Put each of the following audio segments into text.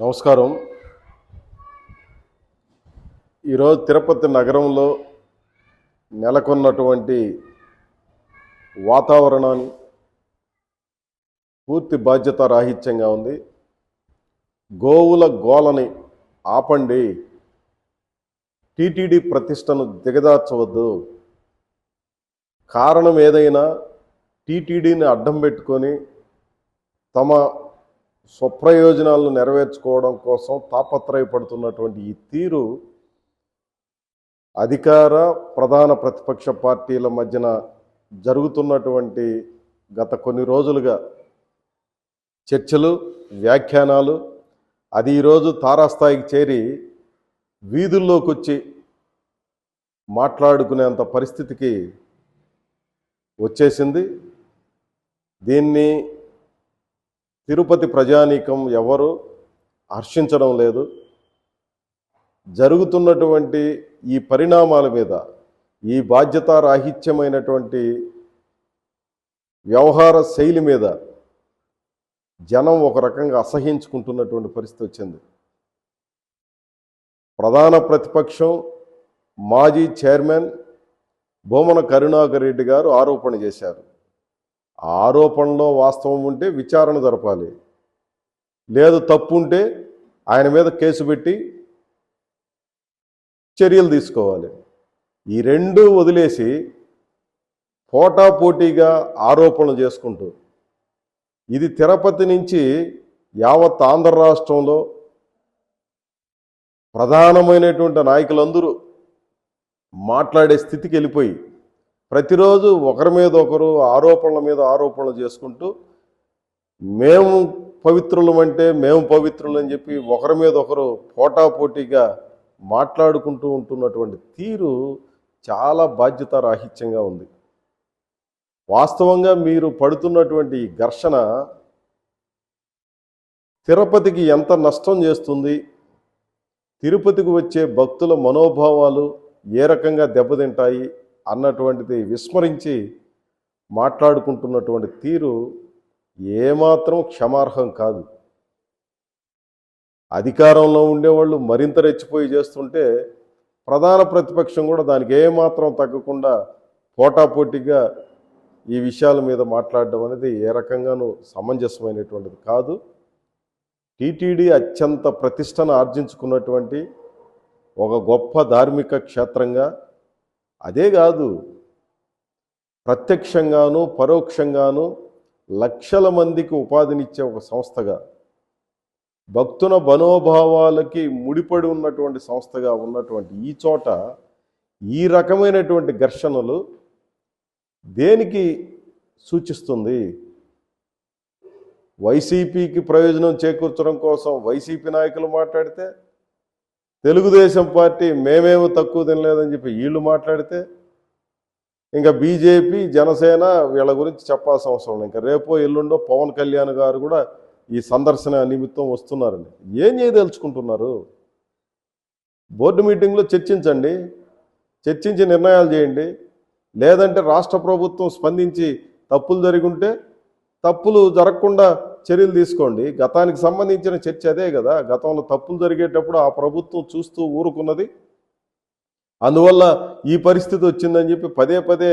నమస్కారం. ఈరోజు తిరుపతి నగరంలో నెలకొన్నటువంటి వాతావరణాన్ని పూర్తి బాధ్యత రాహిత్యంగా ఉంది. గోవుల గోలని ఆపండి, టీటీడీ ప్రతిష్టను దిగజార్చవద్దు. కారణం ఏదైనా టీటీడీని అడ్డం పెట్టుకొని తమ స్వప్రయోజనాలను నెరవేర్చుకోవడం కోసం తాపత్రయపడుతున్నటువంటి ఈ తీరు అధికార ప్రధాన ప్రతిపక్ష పార్టీల మధ్యన జరుగుతున్నటువంటి గత కొన్ని రోజులుగా చర్చలు, వ్యాఖ్యానాలు అది ఈరోజు తారాస్థాయికి చేరి వీధుల్లోకి వచ్చి మాట్లాడుకునేంత పరిస్థితికి వచ్చేసింది. దీన్ని తిరుపతి ప్రజానీకం ఎవరు హర్షించడం లేదు. జరుగుతున్నటువంటి ఈ పరిణామాల మీద, ఈ బాధ్యతారాహిత్యమైనటువంటి వ్యవహార శైలి మీద జనం ఒక రకంగా అసహించుకుంటున్నటువంటి పరిస్థితి వచ్చింది. ప్రధాన ప్రతిపక్షం మాజీ చైర్మన్ భూమన కరుణాకర్ రెడ్డి గారు ఆరోపణ చేశారు. ఆరోపణలో వాస్తవం ఉంటే విచారణ జరపాలి, లేదు తప్పు ఉంటే ఆయన మీద కేసు పెట్టి చర్యలు తీసుకోవాలి. ఈ రెండు వదిలేసి పోటాపోటీగా ఆరోపణలు చేసుకుంటూ ఇది తిరుపతి నుంచి యావత్ ఆంధ్ర రాష్ట్రంలో ప్రధానమైనటువంటి నాయకులందరూ మాట్లాడే స్థితికి వెళ్ళిపోయి ప్రతిరోజు ఒకరి మీద ఒకరు ఆరోపణల మీద ఆరోపణలు చేసుకుంటూ మేము పవిత్రులమంటే మేము పవిత్రులు అని చెప్పి ఒకరి మీద ఒకరు పోటాపోటీగా మాట్లాడుకుంటూ ఉంటున్నటువంటి తీరు చాలా బాధ్యతారాహిత్యంగా ఉంది. వాస్తవంగా మీరు పడుతున్నటువంటి ఘర్షణ తిరుపతికి ఎంత నష్టం చేస్తుంది, తిరుపతికి వచ్చే భక్తుల మనోభావాలు ఏ రకంగా దెబ్బతింటాయి అన్నటువంటిది విస్మరించి మాట్లాడుకుంటున్నటువంటి తీరు ఏమాత్రం క్షమార్హం కాదు. అధికారంలో ఉండేవాళ్ళు మరింత రెచ్చిపోయి చేస్తుంటే ప్రధాన ప్రతిపక్షం కూడా దానికి ఏమాత్రం తగ్గకుండా పోటాపోటీగా ఈ విషయాల మీద మాట్లాడడం అనేది ఏ రకంగానూ సమంజసమైనటువంటిది కాదు. టీటీడీ అత్యంత ప్రతిష్టను ఆర్జించుకున్నటువంటి ఒక గొప్ప ధార్మిక క్షేత్రంగా, అదే కాదు ప్రత్యక్షంగాను పరోక్షంగాను లక్షల మందికి ఉపాధినిచ్చే ఒక సంస్థగా, భక్తుల మనోభావాలకి ముడిపడి ఉన్నటువంటి సంస్థగా ఉన్నటువంటి ఈ చోట ఈ రకమైనటువంటి ఘర్షణలు దేనికి సూచిస్తుంది? వైసీపీకి ప్రయోజనం చేకూర్చడం కోసం వైసీపీ నాయకులు మాట్లాడితే, తెలుగుదేశం పార్టీ మేమేమో తక్కువ తినలేదని చెప్పి వీళ్ళు మాట్లాడితే, ఇంకా బీజేపీ జనసేన వీళ్ళ గురించి చెప్పాల్సిన అవసరం లేదు. ఇంకా రేపో ఎల్లుండో పవన్ కళ్యాణ్ గారు కూడా ఈ సందర్శన నిమిత్తం వస్తున్నారండి. ఏం చేయదలుచుకుంటున్నారు? బోర్డు మీటింగ్లో చర్చించండి, చర్చించి నిర్ణయాలు చేయండి. లేదంటే రాష్ట్ర ప్రభుత్వం స్పందించి తప్పులు జరిగి ఉంటే తప్పులు జరగకుండా చర్యలు తీసుకోండి. గతానికి సంబంధించిన చర్చ అదే కదా. గతంలో తప్పులు జరిగేటప్పుడు ఆ ప్రభుత్వం చూస్తూ ఊరుకున్నది, అందువల్ల ఈ పరిస్థితి వచ్చిందని చెప్పి పదే పదే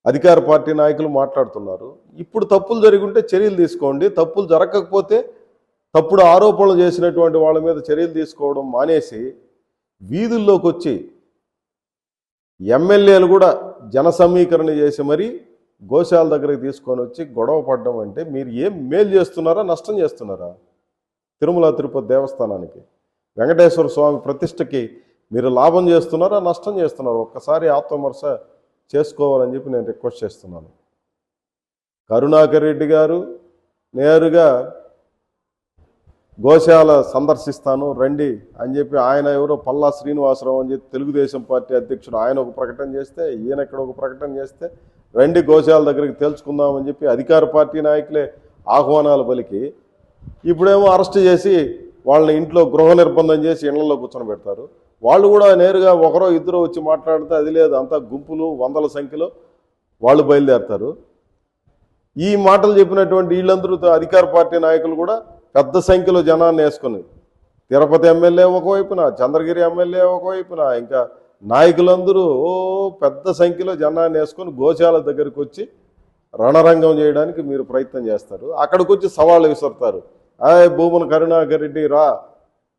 అధికార పార్టీ నాయకులు మాట్లాడుతున్నారు. ఇప్పుడు తప్పులు జరిగి ఉంటే చర్యలు తీసుకోండి. తప్పులు జరగకపోతే తప్పుడు ఆరోపణలు చేసినటువంటి వాళ్ళ మీద చర్యలు తీసుకోవడం మానేసి వీధుల్లోకి వచ్చి ఎమ్మెల్యేలు కూడా జన సమీకరణ చేసి మరీ గోశాల దగ్గరికి తీసుకొని వచ్చి గొడవ పడడం అంటే మీరు ఏం మేలు చేస్తున్నారా, నష్టం చేస్తున్నారా? తిరుమల తిరుపతి దేవస్థానానికి, వెంకటేశ్వర స్వామి ప్రతిష్టకి మీరు లాభం చేస్తున్నారా, నష్టం చేస్తున్నారా? ఒక్కసారి ఆత్మవిమర్శ చేసుకోవాలని చెప్పి నేను రిక్వెస్ట్ చేస్తున్నాను. కరుణాకర్ రెడ్డి గారు నేరుగా గోశాల సందర్శిస్తాను రండి అని చెప్పి ఆయన ఎవరో పల్లా శ్రీనివాసరావు అని చెప్పి తెలుగుదేశం పార్టీ అధ్యక్షుడు ఆయన ఒక ప్రకటన చేస్తే, ఈయన ఇక్కడ ఒక ప్రకటన చేస్తే రండి గోశాల దగ్గరికి తెలుసుకుందామని చెప్పి అధికార పార్టీ నాయకులే ఆహ్వానాలు పలికి ఇప్పుడేమో అరెస్ట్ చేసి వాళ్ళని ఇంట్లో గృహ నిర్బంధం చేసి ఇళ్లలో కూర్చొని పెడతారు. వాళ్ళు కూడా నేరుగా ఒకరో ఇద్దరు వచ్చి మాట్లాడితే అది లేదు, అంతా గుంపులు వందల సంఖ్యలో వాళ్ళు బయలుదేరతారు. ఈ మాటలు చెప్పినటువంటి వీళ్ళందరూ అధికార పార్టీ నాయకులు కూడా పెద్ద సంఖ్యలో జనాన్ని వేసుకుని తిరుపతి ఎమ్మెల్యే ఒకవైపున, చంద్రగిరి ఎమ్మెల్యే ఒకవైపున, ఇంకా నాయకులందరూ పెద్ద సంఖ్యలో జనాన్ని వేసుకొని గోశాల దగ్గరికి వచ్చి రణరంగం చేయడానికి మీరు ప్రయత్నం చేస్తారు. అక్కడికి వచ్చి సవాళ్ళు విసురుతారు. భూమన కరుణాకర్ రెడ్డి రా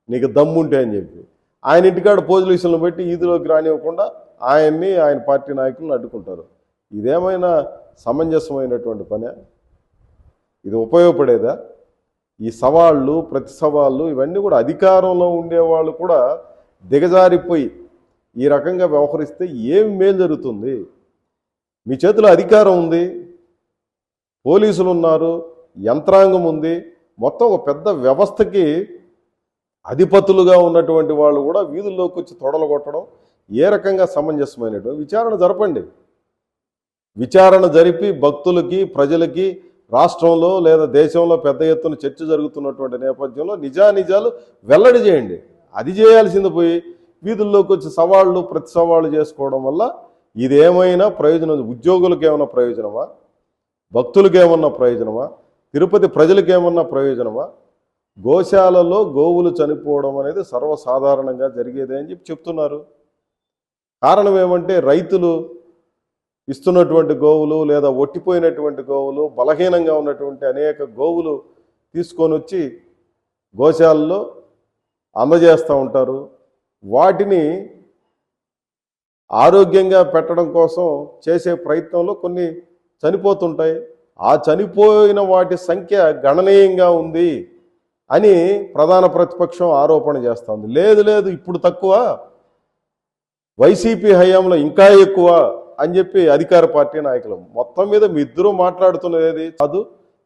నీకు దమ్ముంటే అని చెప్పి ఆయన ఇంటికాడ పోలీసులను పెట్టి ఈదిలోకి రానివ్వకుండా ఆయన్ని ఆయన పార్టీ నాయకులను అడ్డుకుంటారు. ఇదేమైనా సమంజసమైనటువంటి పనే? ఇది ఉపయోగపడేదా? ఈ సవాళ్ళు, ప్రతి సవాళ్ళు ఇవన్నీ కూడా అధికారంలో ఉండేవాళ్ళు కూడా దిగజారిపోయి ఈ రకంగా వ్యవహరిస్తే ఏం మేలు జరుగుతుంది? మీ చేతిలో అధికారం ఉంది, పోలీసులు ఉన్నారు, యంత్రాంగం ఉంది, మొత్తం ఒక పెద్ద వ్యవస్థకి అధిపతులుగా ఉన్నటువంటి వాళ్ళు కూడా వీధుల్లోకి వచ్చి తొడలగొట్టడం ఏ రకంగా సమంజసమైనటువంటి? విచారణ జరపండి. విచారణ జరిపి భక్తులకి, ప్రజలకి రాష్ట్రంలో లేదా దేశంలో పెద్ద ఎత్తున చర్చ జరుగుతున్నటువంటి నేపథ్యంలో నిజానిజాలు వెల్లడి చేయండి. అది చేయాల్సింది పోయి వీధుల్లోకి వచ్చి సవాళ్ళు, ప్రతి సవాళ్ళు చేసుకోవడం వల్ల ఇదేమైనా ప్రయోజనం? ఉద్యోగులకు ఏమైనా ప్రయోజనమా? భక్తులకు ఏమన్నా ప్రయోజనమా? తిరుపతి ప్రజలకు ఏమన్నా ప్రయోజనమా? గోశాలలో గోవులు చనిపోవడం అనేది సర్వసాధారణంగా జరిగేదే అని చెప్పి చెప్తున్నారు. కారణం ఏమంటే రైతులు ఇస్తున్నటువంటి గోవులు లేదా ఒట్టిపోయినటువంటి గోవులు, బలహీనంగా ఉన్నటువంటి అనేక గోవులు తీసుకొని వచ్చి గోశాలలో అందజేస్తూ ఉంటారు. వాటిని ఆరోగ్యంగా పెట్టడం కోసం చేసే ప్రయత్నంలో కొన్ని చనిపోతుంటాయి. ఆ చనిపోయిన వాటి సంఖ్య గణనీయంగా ఉంది అని ప్రధాన ప్రతిపక్షం ఆరోపణ చేస్తుంది. లేదు లేదు ఇప్పుడు తక్కువ, వైసీపీ హయాంలో ఇంకా ఎక్కువ అని చెప్పి అధికార పార్టీ నాయకులు మొత్తం మీద మీ ఇద్దరూ మాట్లాడుతున్నది కాదు.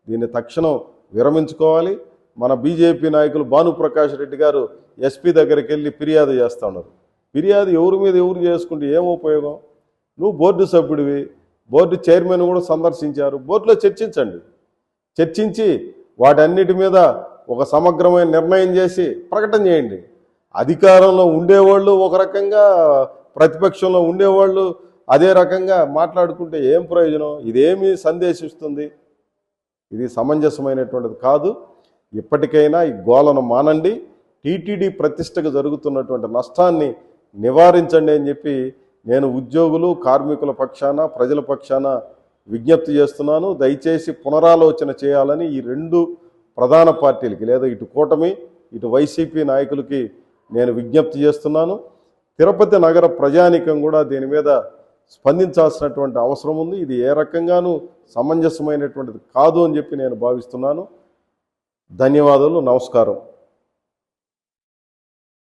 దీన్ని తక్షణం విరమించుకోవాలి. మన బీజేపీ నాయకులు భానుప్రకాష్ రెడ్డి గారు ఎస్పీ దగ్గరికి వెళ్ళి ఫిర్యాదు చేస్తూ ఉన్నారు. ఫిర్యాదు ఎవరి మీద ఎవరు చేసుకుంటే ఏం ఉపయోగం? నువ్వు బోర్డు సభ్యుడివి, బోర్డు చైర్మన్ కూడా సందర్శించారు. బోర్డులో చర్చించండి, చర్చించి వాటన్నిటి మీద ఒక సమగ్రమైన నిర్ణయం చేసి ప్రకటన చేయండి. అధికారంలో ఉండేవాళ్ళు ఒక రకంగా, ప్రతిపక్షంలో ఉండేవాళ్ళు అదే రకంగా మాట్లాడుకుంటే ఏం ప్రయోజనం? ఇదేమి సందేశిస్తుంది? ఇది సమంజసమైనటువంటిది కాదు. ఇప్పటికైనా ఈ గోలను మానండి. టీటీడీ ప్రతిష్టకు జరుగుతున్నటువంటి నష్టాన్ని నివారించండి అని చెప్పి నేను ఉద్యోగులు, కార్మికుల పక్షాన, ప్రజల పక్షాన విజ్ఞప్తి చేస్తున్నాను. దయచేసి పునరాలోచన చేయాలని ఈ రెండు ప్రధాన పార్టీలకి, లేదా ఇటు కూటమి ఇటు వైసీపీ నాయకులకి నేను విజ్ఞప్తి చేస్తున్నాను. తిరుపతి నగర ప్రజానీకం కూడా దీని మీద స్పందించాల్సినటువంటి అవసరం ఉంది. ఇది ఏ రకంగానూ సమంజసమైనటువంటిది కాదు అని చెప్పి నేను భావిస్తున్నాను. ధన్యవాదాలు, నమస్కారం.